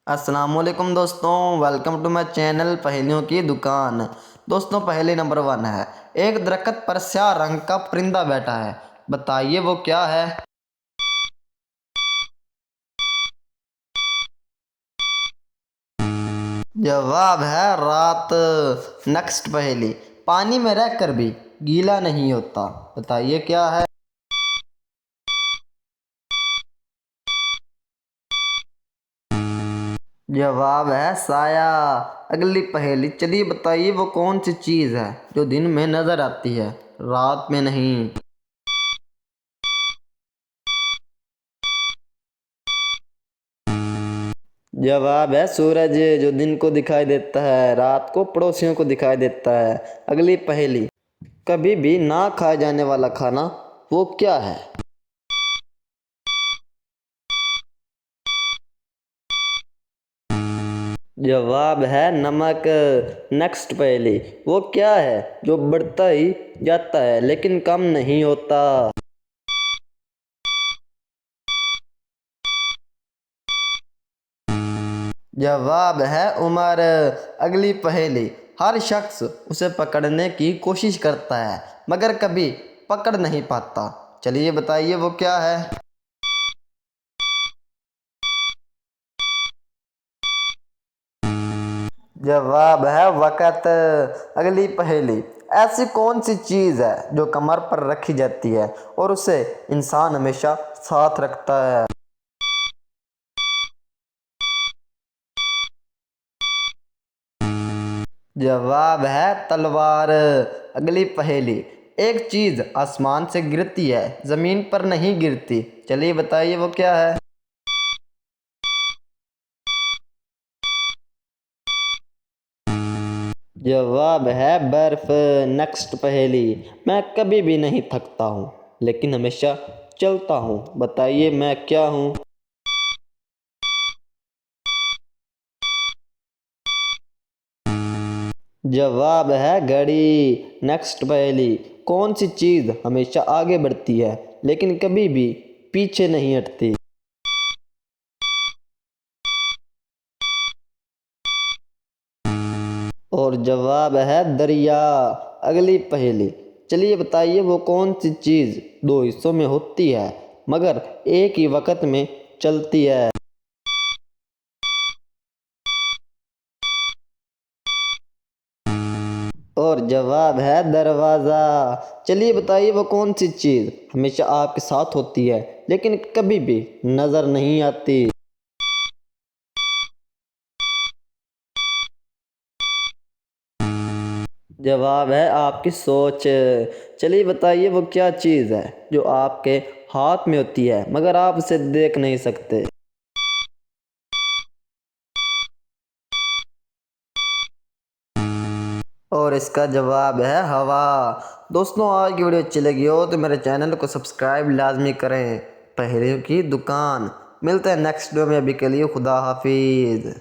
السلام علیکم دوستوں، ویلکم ٹو مائی چینل پہیلیوں کی دکان۔ دوستوں، پہلی نمبر 1 ہے، ایک درخت پر سیاہ رنگ کا پرندہ بیٹھا ہے، بتائیے وہ کیا ہے؟ جواب ہے رات۔ نیکسٹ پہلی، پانی میں رہ کر بھی گیلا نہیں ہوتا، بتائیے کیا ہے؟ جواب ہے سایہ۔ اگلی پہیلی، چلیے بتائیے وہ کون سی چیز ہے جو دن میں نظر آتی ہے رات میں نہیں؟ جواب ہے سورج، جو دن کو دکھائی دیتا ہے، رات کو پڑوسیوں کو دکھائی دیتا ہے۔ اگلی پہیلی، کبھی بھی نہ کھائے جانے والا کھانا وہ کیا ہے؟ جواب ہے نمک۔ نیکسٹ پہلی، وہ کیا ہے جو بڑھتا ہی جاتا ہے لیکن کم نہیں ہوتا؟ جواب ہے عمر۔ اگلی پہیلی، ہر شخص اسے پکڑنے کی کوشش کرتا ہے مگر کبھی پکڑ نہیں پاتا، چلیے بتائیے وہ کیا ہے؟ جواب ہے وقت۔ اگلی پہیلی، ایسی کون سی چیز ہے جو کمر پر رکھی جاتی ہے اور اسے انسان ہمیشہ ساتھ رکھتا ہے؟ جواب ہے تلوار۔ اگلی پہیلی، ایک چیز آسمان سے گرتی ہے زمین پر نہیں گرتی، چلیے بتائیے وہ کیا ہے؟ جواب ہے برف۔ نیکسٹ پہیلی، میں کبھی بھی نہیں تھکتا ہوں لیکن ہمیشہ چلتا ہوں، بتائیے میں کیا ہوں؟ جواب ہے گھڑی۔ نیکسٹ پہیلی، کون سی چیز ہمیشہ آگے بڑھتی ہے لیکن کبھی بھی پیچھے نہیں ہٹتی؟ اور جواب ہے دریا۔ اگلی پہیلی، چلیے بتائیے وہ کون سی چیز 2 حصوں میں ہوتی ہے مگر ایک ہی وقت میں چلتی ہے؟ اور جواب ہے دروازہ۔ چلیے بتائیے وہ کون سی چیز ہمیشہ آپ کے ساتھ ہوتی ہے لیکن کبھی بھی نظر نہیں آتی؟ جواب ہے آپ کی سوچ۔ چلیے بتائیے وہ کیا چیز ہے جو آپ کے ہاتھ میں ہوتی ہے مگر آپ اسے دیکھ نہیں سکتے؟ اور اس کا جواب ہے ہوا۔ دوستوں، آج کی ویڈیو اچھی لگی ہو تو میرے چینل کو سبسکرائب لازمی کریں، پہیلیوں کی دکان۔ ملتے ہیں نیکسٹ ویڈیو میں، ابھی کے لیے خدا حافظ۔